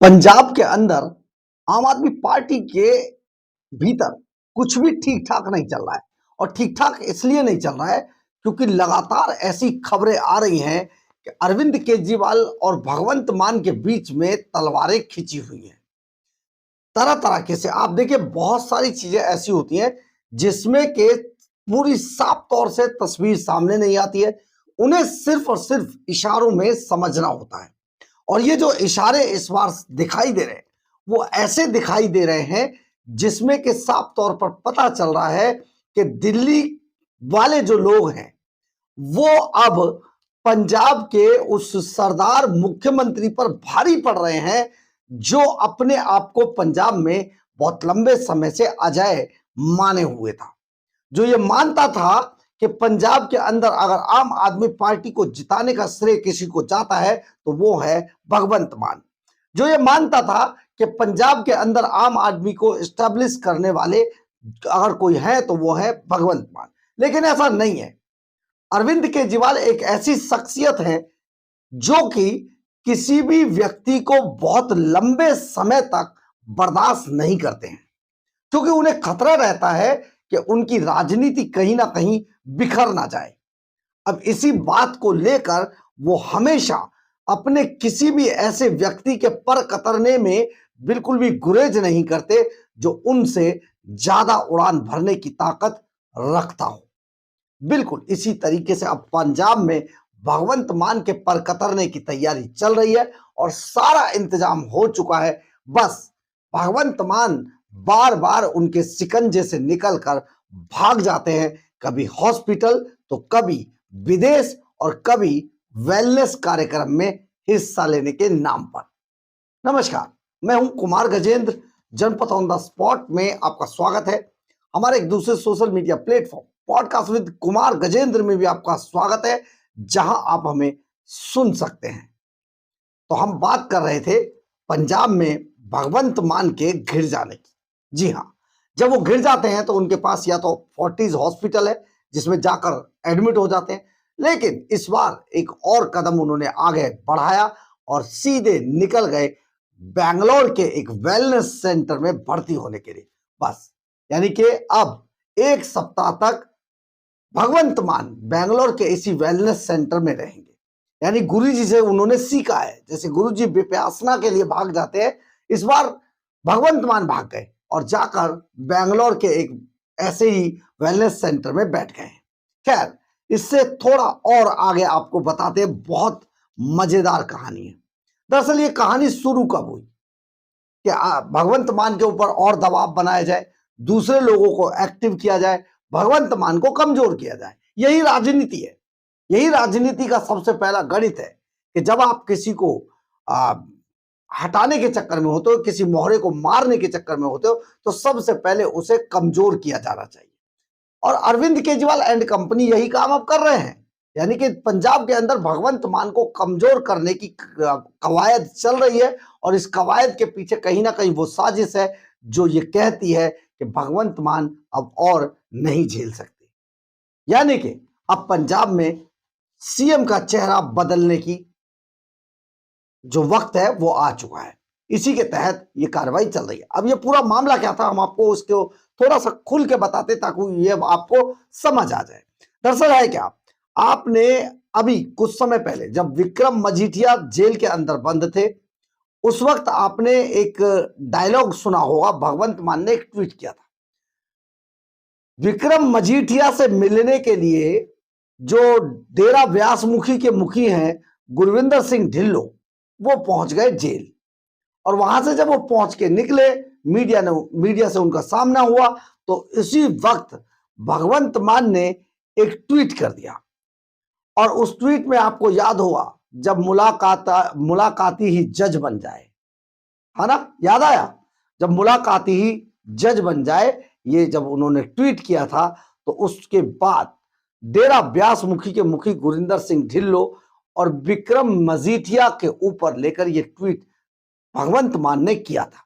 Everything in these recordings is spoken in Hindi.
पंजाब के अंदर आम आदमी पार्टी के भीतर कुछ भी ठीक-ठाक नहीं चल रहा है और ठीक-ठाक इसलिए नहीं चल रहा है क्योंकि लगातार ऐसी खबरें आ रही हैं कि अरविंद केजरीवाल और भगवंत मान के बीच में तलवारें खिंची हुई हैं। तरह-तरह के से आप देखिए बहुत सारी चीजें ऐसी होती हैं जिसमें के पूरी साफ तौर से तस्वीर सामने नहीं आती है। उन्हें सिर्फ और सिर्फ इशारों में समझना होता है। और ये जो इशारे इस बार दिखाई दे रहे हैं, वो ऐसे दिखाई दे रहे हैं जिसमें कि साफ तौर पर पता चल रहा है कि दिल्ली वाले जो लोग हैं, वो अब पंजाब के उस सरदार मुख्यमंत्री पर भारी पड़ रहे हैं, जो अपने आप को पंजाब में बहुत लंबे समय से अजय माने हुए था। जो ये मानता था कि पंजाब के अंदर अगर आम आदमी पार्टी को जिताने का श्रेय किसी को जाता है तो वो है भगवंत मान। जो ये मानता था कि पंजाब के अंदर आम आदमी को एस्टैब्लिश करने वाले अगर कोई है तो वो है भगवंत मान। लेकिन ऐसा नहीं है। अरविंद केजरीवाल एक ऐसी शख्सियत है जो कि किसी भी व्यक्ति को बहुत लंबे समय तक बर्दाश्त नहीं करते हैं, क्योंकि उन्हें खतरा रहता है कि उनकी राजनीति कहीं ना कहीं बिखर ना जाए। अब इसी बात को लेकर वो हमेशा अपने किसी भी ऐसे व्यक्ति के पर कतरने में बिल्कुल भी गुरेज नहीं करते जो उनसे ज्यादा उड़ान भरने की ताकत रखता हो। बिल्कुल इसी तरीके से अब पंजाब में भगवंत मान के पर कतरने की तैयारी चल रही है और सारा इंतजाम हो चुका है। बस भगवंत मान बार बार उनके शिकंजे से निकलकर भाग जाते हैं, कभी हॉस्पिटल तो कभी विदेश और कभी वेलनेस कार्यक्रम में हिस्सा लेने के नाम पर। नमस्कार, मैं हूं कुमार गजेंद्र। जनपद ऑन द स्पॉट में आपका स्वागत है। हमारे एक दूसरे social media platform podcast with Kumar Gajendra में भी आपका स्वागत है, जहां आप हमें सुन सकते हैं। तो हम बात कर रहे थे पंजाब में भगवंत मान के घिर जाने की। जी हाँ, जब वो घिर जाते हैं तो उनके पास या तो फोर्टिस हॉस्पिटल है जिसमें जाकर एडमिट हो जाते हैं, लेकिन इस बार एक और कदम उन्होंने आगे बढ़ाया और सीधे निकल गए बैंगलोर के एक वेलनेस सेंटर में भर्ती होने के लिए। बस यानी कि अब एक सप्ताह तक भगवंत मान बैंगलोर के इसी वेलनेस सेंटर में रहेंगे। यानी गुरुजी से उन्होंने सीखा है, जैसे गुरुजी विपयासना के लिए भाग जाते हैं, इस बार भगवंत मान भाग गए और जाकर बैंगलोर के एक ऐसे ही वेलनेस सेंटर में बैठ गए। खैर, इससे थोड़ा और आगे आपको बताते हैं, बहुत मजेदार कहानी है। दरअसल ये कहानी शुरू कब हुई कि भगवंत मान के ऊपर और दबाव बनाया जाए, दूसरे लोगों को एक्टिव किया जाए, भगवंत मान को कमजोर किया जाए। यही राजनीति है। यही राजनीति का सबसे पहला गणित है कि जब आप किसी को हटाने के चक्कर में होते हो, किसी मोहरे को मारने के चक्कर में होते हो, तो सबसे पहले उसे कमजोर किया जाना चाहिए। और अरविंद केजरीवाल एंड कंपनी यही काम अब कर रहे हैं। यानी कि पंजाब के अंदर भगवंत मान को कमजोर करने की कवायद चल रही है और इस कवायद के पीछे कहीं ना कहीं वो साजिश है जो ये कहती है कि भगवंत मान अब और नहीं झेल सकते। यानी कि अब पंजाब में सीएम का चेहरा बदलने की जो वक्त है वो आ चुका है। इसी के तहत ये कार्रवाई चल रही है। अब ये पूरा मामला क्या था, हम आपको उसको थोड़ा सा खुल के बताते ताकि ये आपको समझ आ जाए। दरअसल है क्या, आपने अभी कुछ समय पहले जब विक्रम मजीठिया जेल के अंदर बंद थे, उस वक्त आपने एक डायलॉग सुना होगा। भगवंत मान ने एक ट्वीट किया था, विक्रम मजीठिया से मिलने के लिए जो डेरा व्यासमुखी के मुखी हैं गुरविंदर सिंह ढिल्लो, वो पहुंच गए जेल। और वहां से जब वो पहुंच के निकले, मीडिया से उनका सामना हुआ, तो इसी वक्त भगवंत मान ने एक ट्वीट कर दिया। और उस ट्वीट में आपको याद होगा, जब मुलाकाती ही जज बन जाए, है ना, याद आया, जब मुलाकाती ही जज बन जाए, ये जब उन्होंने ट्वीट किया था, तो उसके बाद डेरा व्यासमुखी के मुखी गुरिंदर सिंह ढिल्लो और विक्रम मजीठिया के ऊपर लेकर ये ट्वीट भगवंत मान ने किया था।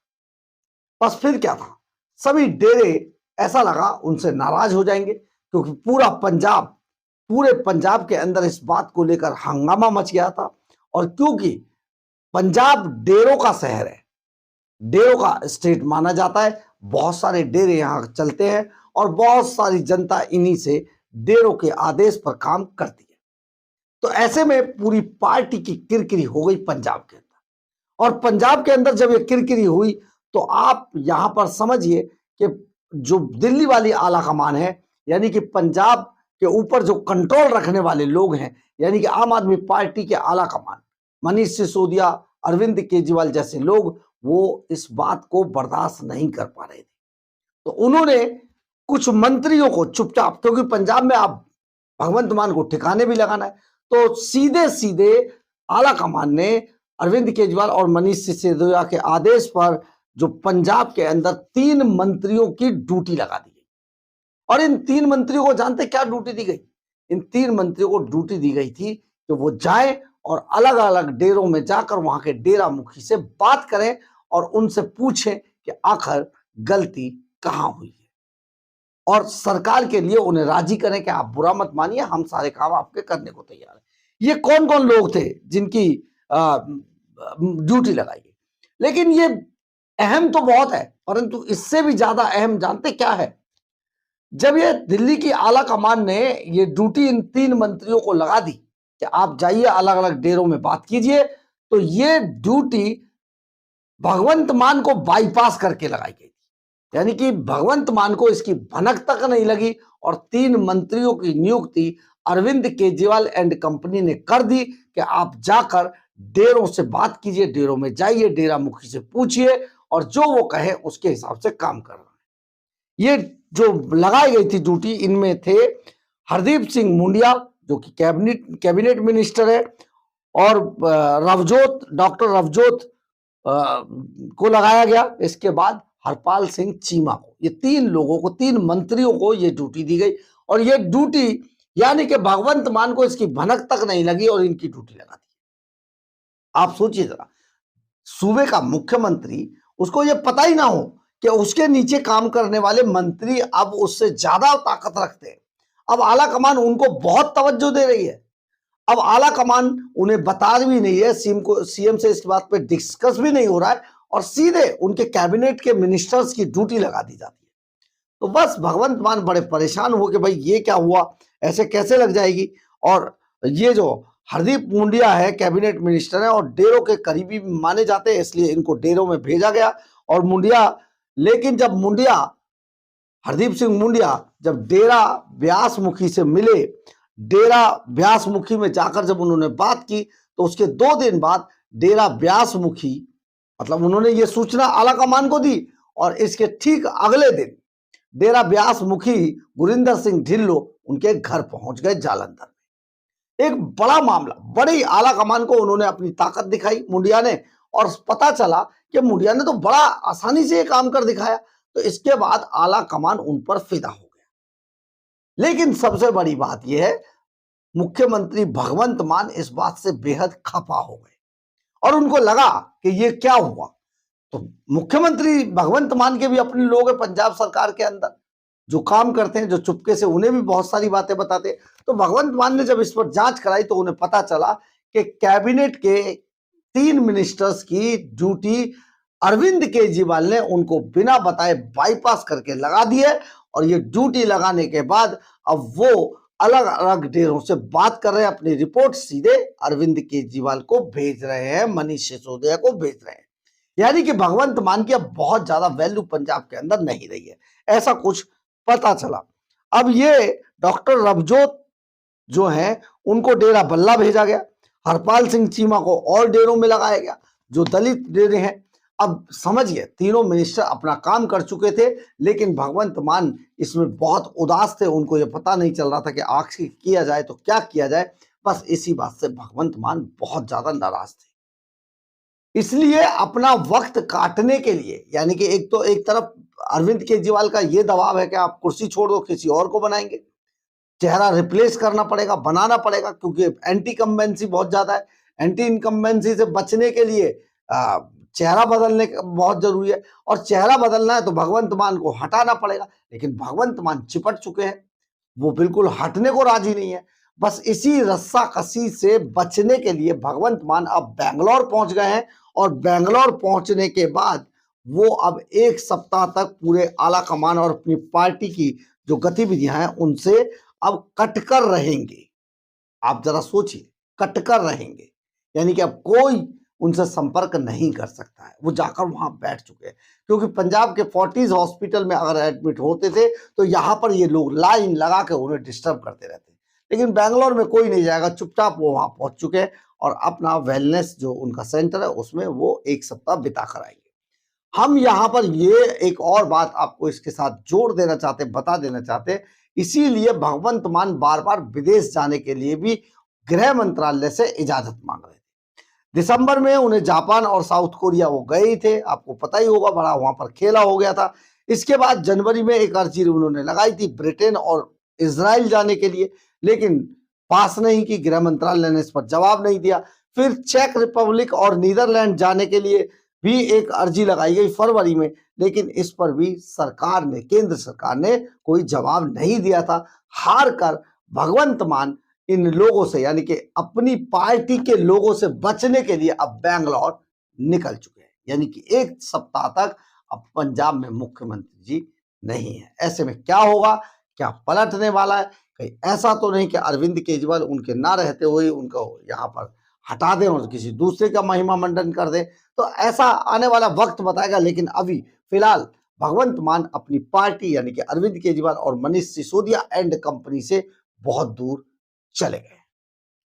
बस फिर क्या था, सभी डेरे ऐसा लगा उनसे नाराज हो जाएंगे, क्योंकि पूरे पंजाब के अंदर इस बात को लेकर हंगामा मच गया था। और क्योंकि पंजाब डेरों का शहर है, डेरों का स्टेट माना जाता है। बहुत सारे डेरे यहाँ चलते हैं और बहुत सारी जनता इन्हीं से डेरों के आदेश पर काम करती है। तो ऐसे में पूरी पार्टी की किरकिरी हो गई पंजाब के अंदर। और पंजाब के अंदर जब ये किरकिरी हुई तो आप यहां पर समझिए कि जो दिल्ली वाली आला कमान है, यानी कि पंजाब के ऊपर जो कंट्रोल रखने वाले लोग हैं, यानी कि आम आदमी पार्टी के आला कमान, मनीष सिसोदिया, अरविंद केजरीवाल जैसे लोग, वो इस बात को बर्दाश्त नहीं कर पा रहे थे। तो उन्होंने कुछ मंत्रियों को चुपचाप, क्योंकि पंजाब में आप भगवंत मान को ठिकाने भी लगाना है, तो सीधे सीधे आला कमान ने अरविंद केजरीवाल और मनीष सिसोदिया के आदेश पर जो पंजाब के अंदर 3 मंत्रियों की ड्यूटी लगा दी गई। और इन 3 मंत्रियों को जानते क्या ड्यूटी दी गई? इन 3 मंत्रियों को ड्यूटी दी गई थी कि वो जाएं और अलग अलग डेरों में जाकर वहां के डेरा मुखी से बात करें और उनसे पूछें कि आखिर गलती कहां हुई है, और सरकार के लिए उन्हें राजी करें कि आप बुरा मत मानिए, हम सारे काम आपके करने को तैयार हैं। ये कौन कौन लोग थे जिनकी ड्यूटी लगाई गई? लेकिन ये अहम तो बहुत है, परंतु इससे भी ज्यादा अहम जानते क्या है? जब ये दिल्ली की आला कमान ने ये ड्यूटी इन 3 मंत्रियों को लगा दी कि आप जाइए अलग अलग डेरों में बात कीजिए, तो ये ड्यूटी भगवंत मान को बाईपास करके लगाई गई। यानी कि भगवंत मान को इसकी भनक तक नहीं लगी और 3 मंत्रियों की नियुक्ति अरविंद केजरीवाल एंड कंपनी ने कर दी कि आप जाकर डेरों से बात कीजिए, डेरों में जाइए, डेरा मुखी से पूछिए और जो वो कहे उसके हिसाब से काम करना है। ये जो लगाई गई थी ड्यूटी, इनमें थे हरदीप सिंह मुंडिया जो कि कैबिनेट मिनिस्टर है, और डॉक्टर रवजोत को लगाया गया। इसके बाद हरपाल सिंह चीमा को, ये 3 लोगों को, 3 मंत्रियों को ये ड्यूटी दी गई। और ये ड्यूटी यानी कि भगवंत मान को इसकी भनक तक नहीं लगी और इनकी ड्यूटी लगा दी। आप सोचिए जरा, सूबे का मुख्यमंत्री, उसको ये पता ही ना हो कि उसके नीचे काम करने वाले मंत्री अब उससे ज्यादा ताकत रखते हैं। अब आला कमान उनको बहुत तवज्जो दे रही है। अब आला कमान उन्हें बता भी नहीं है, सीएम से इस बात पे डिस्कस भी नहीं हो रहा है और सीधे उनके कैबिनेट के मिनिस्टर्स की ड्यूटी लगा दी जाती है। तो बस भगवंत मान बड़े परेशान हो कि भाई ये क्या हुआ, ऐसे कैसे लग जाएगी। और ये जो हरदीप मुंडिया है, कैबिनेट मिनिस्टर है और डेरों के करीबी माने जाते हैं, इसलिए इनको डेरों में भेजा गया। और लेकिन जब हरदीप सिंह मुंडिया जब डेरा व्यासमुखी से मिले, डेरा व्यासमुखी में जाकर जब उन्होंने बात की, तो उसके 2 दिन बाद डेरा व्यासमुखी, मतलब उन्होंने ये सूचना आला कमान को दी और इसके ठीक अगले दिन डेरा व्यासमुखी गुरिंदर सिंह ढिल्लो उनके घर पहुंच गए जालंधर में। एक बड़ा मामला, बड़ी आला कमान को उन्होंने अपनी ताकत दिखाई मुंडिया ने, और पता चला कि मुंडिया ने तो बड़ा आसानी से ये काम कर दिखाया। तो इसके बाद आला कमान उन पर फिदा हो गया। लेकिन सबसे बड़ी बात यह है, मुख्यमंत्री भगवंत मान इस बात से बेहद खफा हो गए और उनको लगा कि ये क्या हुआ। तो मुख्यमंत्री भगवंत मान के भी अपने लोग हैं पंजाब सरकार के अंदर जो काम करते हैं, जो चुपके से उन्हें भी बहुत सारी बातें बताते हैं। तो भगवंत मान ने जब इस पर जांच कराई तो उन्हें पता चला कि कैबिनेट के 3 मिनिस्टर्स की ड्यूटी अरविंद केजरीवाल ने उनको बिना बताए बाईपास करके लगा दी है। और ये ड्यूटी लगाने के बाद अब वो अलग अलग डेरों से बात कर रहे हैं, अपनी रिपोर्ट सीधे अरविंद केजरीवाल को भेज रहे हैं, मनीष सिसोदिया को भेज रहे हैं। यानी कि भगवंत मान की अब बहुत ज्यादा वैल्यू पंजाब के अंदर नहीं रही है, ऐसा कुछ पता चला। अब ये डॉक्टर रवजोत जो है उनको डेरा बल्ला भेजा गया, हरपाल सिंह चीमा को और डेरों में लगाया गया जो दलित डेरे हैं। अब समझिए, तीनों मिनिस्टर अपना काम कर चुके थे, लेकिन भगवंत मान इसमें बहुत उदास थे। उनको ये पता नहीं चल रहा था कि आखिर किया जाए तो क्या किया जाए। बस इसी बात से भगवंत मान बहुत ज्यादा नाराज थे। इसलिए अपना वक्त काटने के लिए, यानी कि एक तरफ अरविंद केजरीवाल का ये दबाव है कि आप कुर्सी छोड़ दो, किसी और को बनाएंगे, चेहरा रिप्लेस करना पड़ेगा, बनाना पड़ेगा, क्योंकि एंटी इनकम्बेंसी बहुत ज्यादा है। एंटी इनकम्बेंसी से बचने के लिए चेहरा बदलने बहुत जरूरी है, और चेहरा बदलना है तो भगवंत मान को हटाना पड़ेगा। लेकिन भगवंत मान चिपट चुके हैं, वो बिल्कुल हटने को राजी नहीं है। बस इसी रस्साकसी से बचने के लिए भगवंत मान अब बैंगलोर पहुंच गए हैं, और बैंगलोर पहुंचने के बाद वो अब एक सप्ताह तक पूरे आला कमान और अपनी पार्टी की जो गतिविधियां हैं उनसे अब कटकर रहेंगे। आप जरा सोचिए, कटकर रहेंगे, यानी कि अब कोई उनसे संपर्क नहीं कर सकता है। वो जाकर वहां बैठ चुके हैं, क्योंकि पंजाब के फोर्टिस हॉस्पिटल में अगर एडमिट होते थे तो यहां पर ये लोग लाइन लगा के उन्हें डिस्टर्ब करते रहते, लेकिन बैंगलोर में कोई नहीं जाएगा, चुपचाप वो वहां पहुंच चुके हैं और अपना वेलनेस जो उनका सेंटर है उसमें वो एक सप्ताह बिता कर आएंगे। हम यहां पर ये एक और बात आपको इसके साथ जोड़ देना चाहते, बता देना चाहते, इसीलिए भगवंत मान बार बार विदेश जाने के लिए भी गृह मंत्रालय से इजाजत मांग रहे थे। दिसंबर में उन्हें जापान और साउथ कोरिया वो गए ही थे, आपको पता ही होगा, बड़ा वहां पर खेला हो गया था। इसके बाद जनवरी में एक अर्जी उन्होंने लगाई थी ब्रिटेन और इजराइल जाने के लिए, लेकिन पास नहीं की, गृह मंत्रालय ने इस पर जवाब नहीं दिया। फिर चेक रिपब्लिक और नीदरलैंड जाने के लिए भी एक अर्जी लगाई गई फरवरी में, लेकिन इस पर भी सरकार ने, केंद्र सरकार ने कोई जवाब नहीं दिया था। हार कर भगवंत मान इन लोगों से, यानी कि अपनी पार्टी के लोगों से बचने के लिए अब बैंगलोर निकल चुके हैं, यानी कि एक सप्ताह तक अब पंजाब में मुख्यमंत्री जी नहीं है। ऐसे में क्या होगा, क्या पलटने वाला है? कहीं ऐसा तो नहीं कि अरविंद केजरीवाल उनके ना रहते हुए उनको यहाँ पर हटा दें और किसी दूसरे का महिमा मंडन कर दें? तो ऐसा आने वाला वक्त बताएगा, लेकिन अभी फिलहाल भगवंत मान अपनी पार्टी यानी कि अरविंद केजरीवाल और मनीष सिसोदिया एंड कंपनी से बहुत दूर चले गए।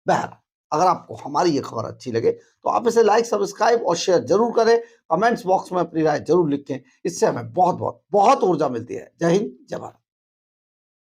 बहरहाल, अगर आपको हमारी ये खबर अच्छी लगे तो आप इसे लाइक, सब्सक्राइब और शेयर जरूर करें। कमेंट्स बॉक्स में अपनी राय जरूर लिखें, इससे हमें बहुत बहुत बहुत ऊर्जा मिलती है। जय हिंद, जय भारत।